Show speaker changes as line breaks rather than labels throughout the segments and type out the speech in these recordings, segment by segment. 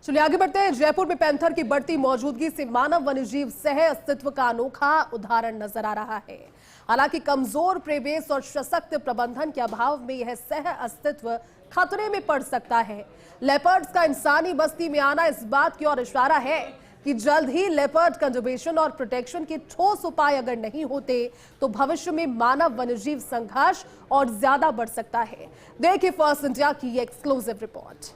चलिए आगे बढ़ते हैं। जयपुर में पैंथर की बढ़ती मौजूदगी से मानव वन्यजीव सह अस्तित्व का अनोखा उदाहरण नजर आ रहा है। हालांकि कमजोर परिवेश और सशक्त प्रबंधन के अभाव में यह सह अस्तित्व खतरे में पड़ सकता है। लेपर्ड्स का इंसानी बस्ती में आना इस बात की ओर इशारा है कि जल्द ही लेपर्ड कंजर्वेशन और प्रोटेक्शन के ठोस उपाय अगर नहीं होते तो भविष्य में मानव वन्यजीव संघर्ष और ज्यादा बढ़ सकता है। देखिए फर्स्ट इंडिया की ये एक्सक्लूसिव रिपोर्ट।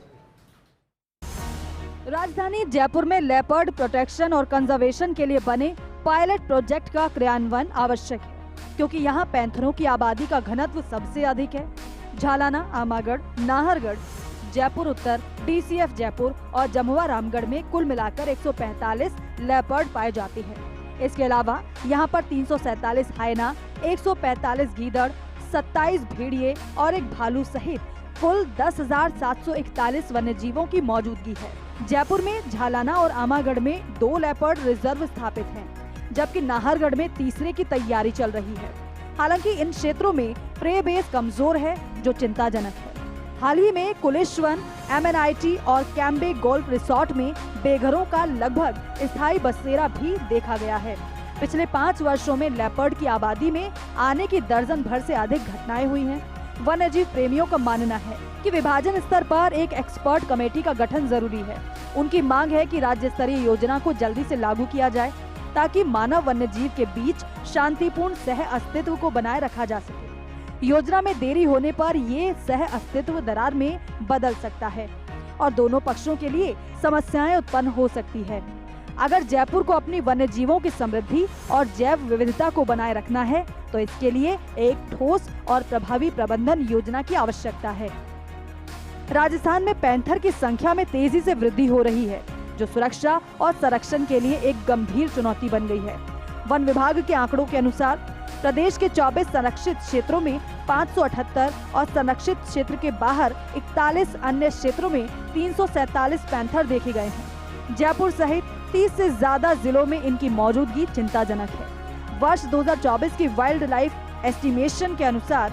राजधानी जयपुर में लेपर्ड प्रोटेक्शन और कंजर्वेशन के लिए बने पायलट प्रोजेक्ट का क्रियान्वयन आवश्यक है, क्योंकि यहाँ पैंथरों की आबादी का घनत्व सबसे अधिक है। झालाना, आमागढ़, नाहरगढ़, जयपुर उत्तर, डीसीएफ जयपुर और जमुआ रामगढ़ में कुल मिलाकर 145 लेपर्ड पाए जाते हैं। इसके अलावा यहाँ पर 347 हायना, 145 गीदड़, 27 भेड़िए और एक भालू सहित कुल 10,741 वन्य जीवों की मौजूदगी है। जयपुर में झालाना और आमागढ़ में 2 लेपर्ड रिजर्व स्थापित हैं, जबकि नाहरगढ़ में तीसरे की तैयारी चल रही है। हालांकि इन क्षेत्रों में प्रे बेस कमजोर है, जो चिंताजनक है। हाल ही में कुलेश्वन, एमएनआईटी और कैम्बे गोल्फ रिसोर्ट में बेघरों का लगभग स्थायी बसेरा भी देखा गया है। पिछले 5 वर्षों में लेपर्ड की आबादी में आने की दर्जन भर से अधिक घटनाएं हुई हैं। वन्यजीव प्रेमियों का मानना है कि विभाजन स्तर पर एक एक्सपर्ट कमेटी का गठन जरूरी है। उनकी मांग है कि राज्य स्तरीय योजना को जल्दी से लागू किया जाए, ताकि मानव वन्यजीव के बीच शांतिपूर्ण सह अस्तित्व को बनाए रखा जा सके। योजना में देरी होने पर ये सह अस्तित्व दरार में बदल सकता है और दोनों पक्षों के लिए समस्याएं उत्पन्न हो सकती है। अगर जयपुर को अपनी वन्य जीवों की समृद्धि और जैव विविधता को बनाए रखना है तो इसके लिए एक ठोस और प्रभावी प्रबंधन योजना की आवश्यकता है। राजस्थान में पैंथर की संख्या में तेजी से वृद्धि हो रही है, जो सुरक्षा और संरक्षण के लिए एक गंभीर चुनौती बन गई है। वन विभाग के आंकड़ों के अनुसार प्रदेश के 24 संरक्षित क्षेत्रों में 578 और संरक्षित क्षेत्र के बाहर 41 अन्य क्षेत्रों में 347 पैंथर देखे गए हैं। जयपुर सहित 30 से ज्यादा जिलों में इनकी मौजूदगी चिंताजनक है। वर्ष 2024 की वाइल्ड लाइफ एस्टिमेशन के अनुसार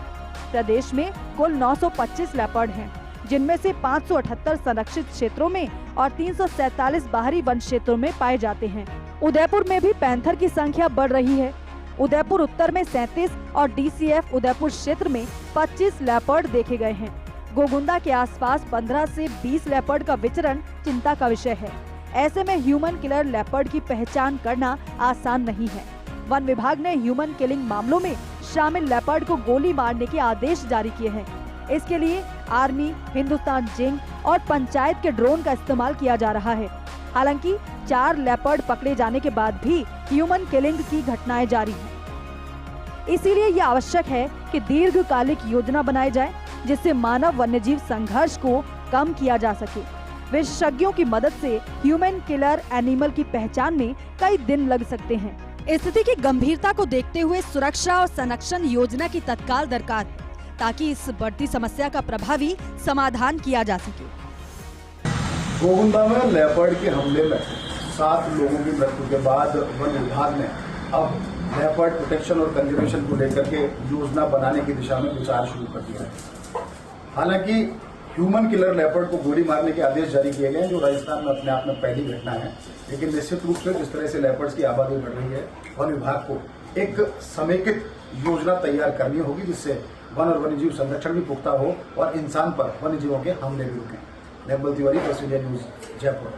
प्रदेश में कुल 925 लेपर्ड हैं, जिनमें से 578 संरक्षित क्षेत्रों में और 347 बाहरी वन क्षेत्रों में पाए जाते हैं। उदयपुर में भी पैंथर की संख्या बढ़ रही है। उदयपुर उत्तर में 37 और डीसीएफ उदयपुर क्षेत्र में 25 लेपर्ड देखे गए हैं। गोगुंदा के आसपास 15 से 20 लेपर्ड का विचरण चिंता का विषय है। ऐसे में ह्यूमन किलर लेपर्ड की पहचान करना आसान नहीं है। वन विभाग ने ह्यूमन किलिंग मामलों में शामिल लेपर्ड को गोली मारने के आदेश जारी किए हैं। इसके लिए आर्मी, हिंदुस्तान जिंक और पंचायत के ड्रोन का इस्तेमाल किया जा रहा है। हालांकि 4 लेपर्ड पकड़े जाने के बाद भी ह्यूमन किलिंग की घटनाएं जारी हैं। इसीलिए ये आवश्यक है कि दीर्घकालिक योजना बनाई जाए, जिससे मानव वन्यजीव संघर्ष को कम किया जा सके। विशेषज्ञों की मदद से ह्यूमन किलर एनिमल की पहचान में कई दिन लग सकते हैं। स्थिति की गंभीरता को देखते हुए सुरक्षा और संरक्षण योजना की तत्काल दरकार है, ताकि इस बढ़ती समस्या का प्रभावी समाधान किया जा सके।
गोगुंदा में लेपर्ड के हमले में 7 लोगों की मृत्यु के बाद वन विभाग ने अब लेपर्ड प्रोटेक्शन और कंजर्वेशन को लेकर के योजना बनाने की दिशा में विचार शुरू कर दिया है। हालांकि ह्यूमन किलर लेपर्ड को गोली मारने के आदेश जारी किए गए हैं, जो राजस्थान में अपने आप में पहली घटना है। लेकिन निश्चित रूप से जिस तरह से लेपर्ड्स की आबादी बढ़ रही है, वन विभाग को एक समेकित योजना तैयार करनी होगी, जिससे वन और वन्यजीव संरक्षण भी पुख्ता हो और इंसान पर वन्यजीवों के हमले भी रुकें। Nebal Tiwari, first India news, Jaipur.